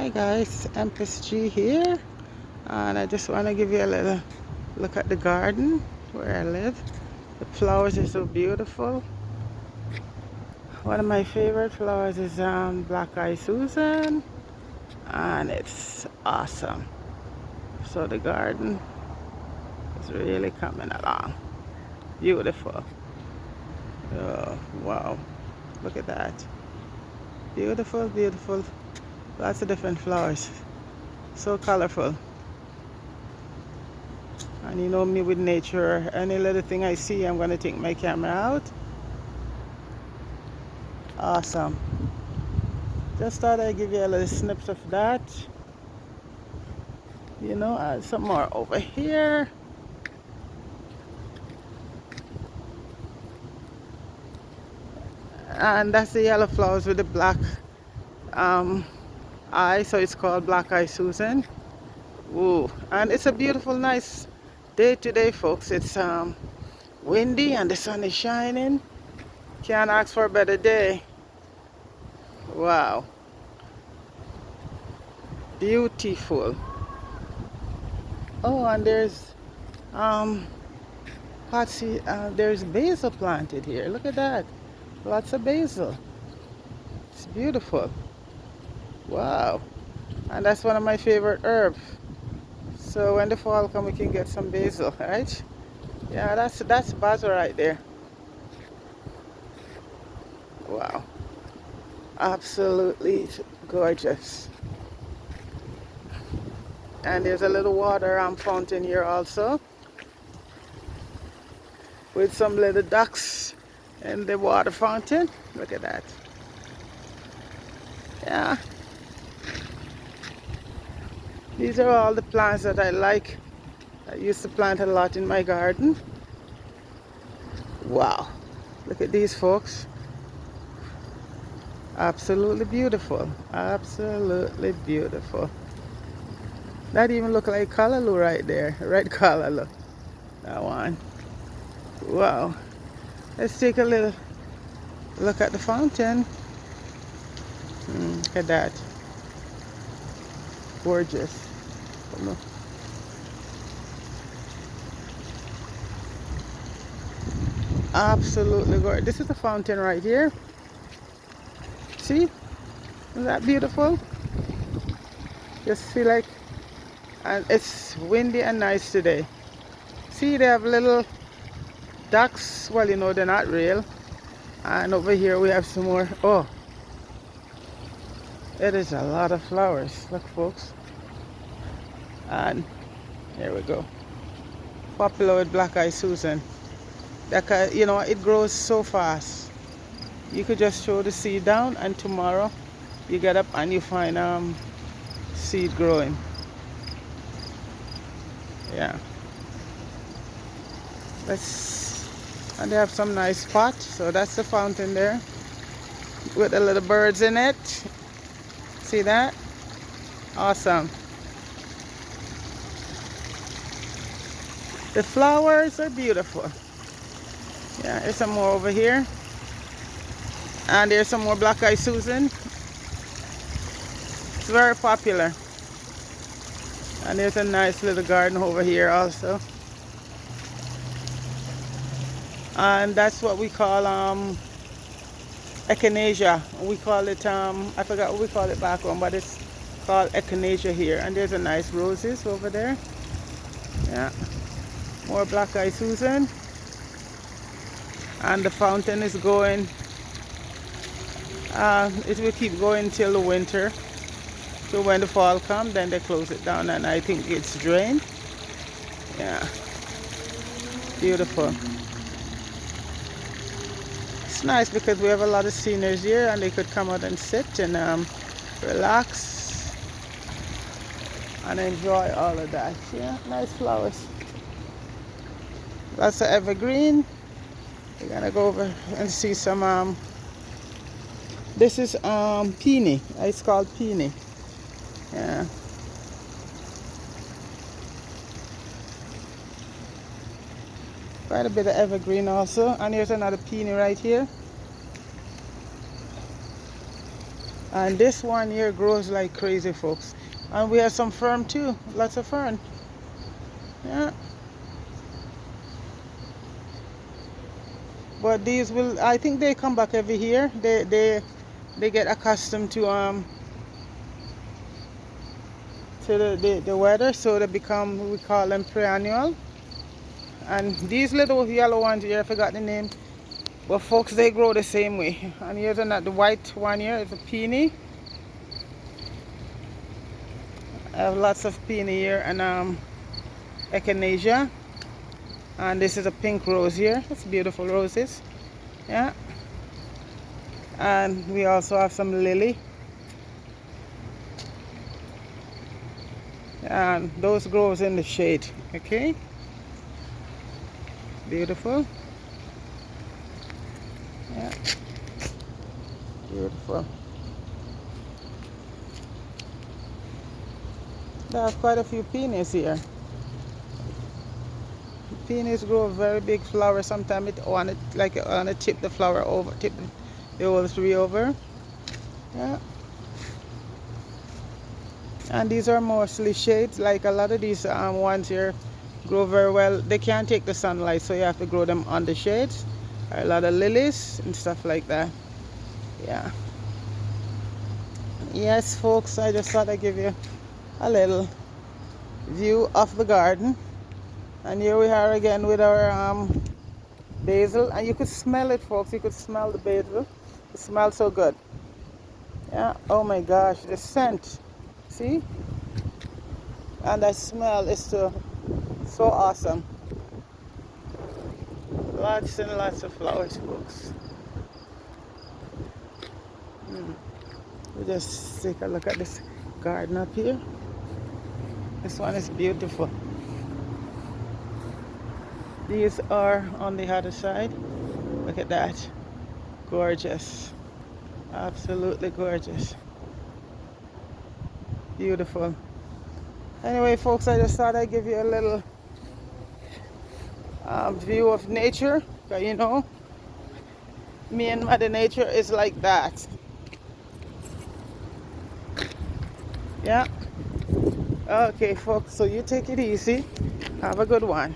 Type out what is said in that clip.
Hi guys, Empress G here, and I just want to give you a little look at the garden where I live. The flowers are so beautiful. One of my favorite flowers is Black Eye Susan, and it's awesome. So the garden is really coming along. Beautiful. Oh, wow. Look at that. Beautiful, beautiful. Lots of different flowers. So colorful. And you know me with nature, any little thing I see, I'm going to take my camera out. Awesome. Just thought I'd give you a little snips of that. You know, add some more over here. And that's the yellow flowers with the black eye, so it's called Black Eye Susan. Ooh, and it's a beautiful, nice day today, folks. It's windy and the sun is shining. Can't ask for a better day. Wow, beautiful. Oh, and there's there's basil planted here. Look at that. Lots of basil. It's beautiful. Wow. And that's one of my favorite herbs. So when the fall comes, we can get some basil, right? Yeah, that's basil right there. Wow. Absolutely gorgeous. And there's a little water fountain here also, with some little ducks in the water fountain. Look at that. Yeah. These are all the plants that I like. I used to plant a lot in my garden. Wow. Look at these, folks. Absolutely beautiful. Absolutely beautiful. That even look like callaloo right there. Red callaloo. That one. Wow. Let's take a little look at the fountain. Look at that. Gorgeous. Look. Absolutely gorgeous. This is the fountain right here. See? Isn't that beautiful? Just feel like, and it's windy and nice today. See, they have little ducks. Well, you know, they're not real. And over here we have some more. Oh, it is a lot of flowers. Look, folks. And here we go. Popular with Black Eye Susan. That, you know, it grows so fast. You could just throw the seed down, and tomorrow you get up and you find seed growing. Yeah. And they have some nice pot. So that's the fountain there with the little birds in it. See that? Awesome. The flowers are beautiful. Yeah, there's some more over here. And there's some more Black Eye Susan. It's very popular. And there's a nice little garden over here also. And that's what we call echinacea. We call it I forgot what we call it back home, but it's called echinacea here. And there's a nice roses over there. Yeah. More Black Eye Susan. And the fountain is going, it will keep going till the winter. So when the fall comes, then they close it down, and I think it's drained. Yeah. Beautiful. It's nice because we have a lot of seniors here, and they could come out and sit and relax and enjoy all of that. Yeah, nice flowers. Lots of evergreen. We're gonna go over and see some this is Peony. It's called Peony. Yeah. Quite a bit of evergreen also. And here's another peony right here. And this one here grows like crazy, folks. And we have some fern too, lots of fern. Yeah. But these will, I think they come back every year. They get accustomed to the weather, so they become, we call them perennial. And these little yellow ones here, I forgot the name, but folks, they grow the same way. And here's another, the white one here is a peony. I have lots of peony here, and echinacea. And this is a pink rose here. It's beautiful roses. Yeah. And we also have some lily. And those grows in the shade. Okay. Beautiful. Yeah. Beautiful. There are quite a few peonies here. Peonies grow a very big flower. Sometimes it want to tip the flower over, tip the whole tree over. Yeah. And these are mostly shades. Like a lot of these ones here grow very well. They can't take the sunlight, so you have to grow them under shades. A lot of lilies and stuff like that. Yeah. Yes, folks, I just thought I'd give you a little view of the garden. And here we are again with our basil. And you could smell it, folks. You could smell the basil. It smells so good. Yeah. Oh my gosh, the scent. See? And the smell is so awesome. Lots and lots of flowers, folks. We just take a look at this garden up here. This one is beautiful. These are on the other side. Look at that. Gorgeous. Absolutely gorgeous. Beautiful. Anyway, folks, I just thought I'd give you a little view of nature. You know, me and Mother Nature is like that. Yeah. Okay, folks, so you take it easy. Have a good one.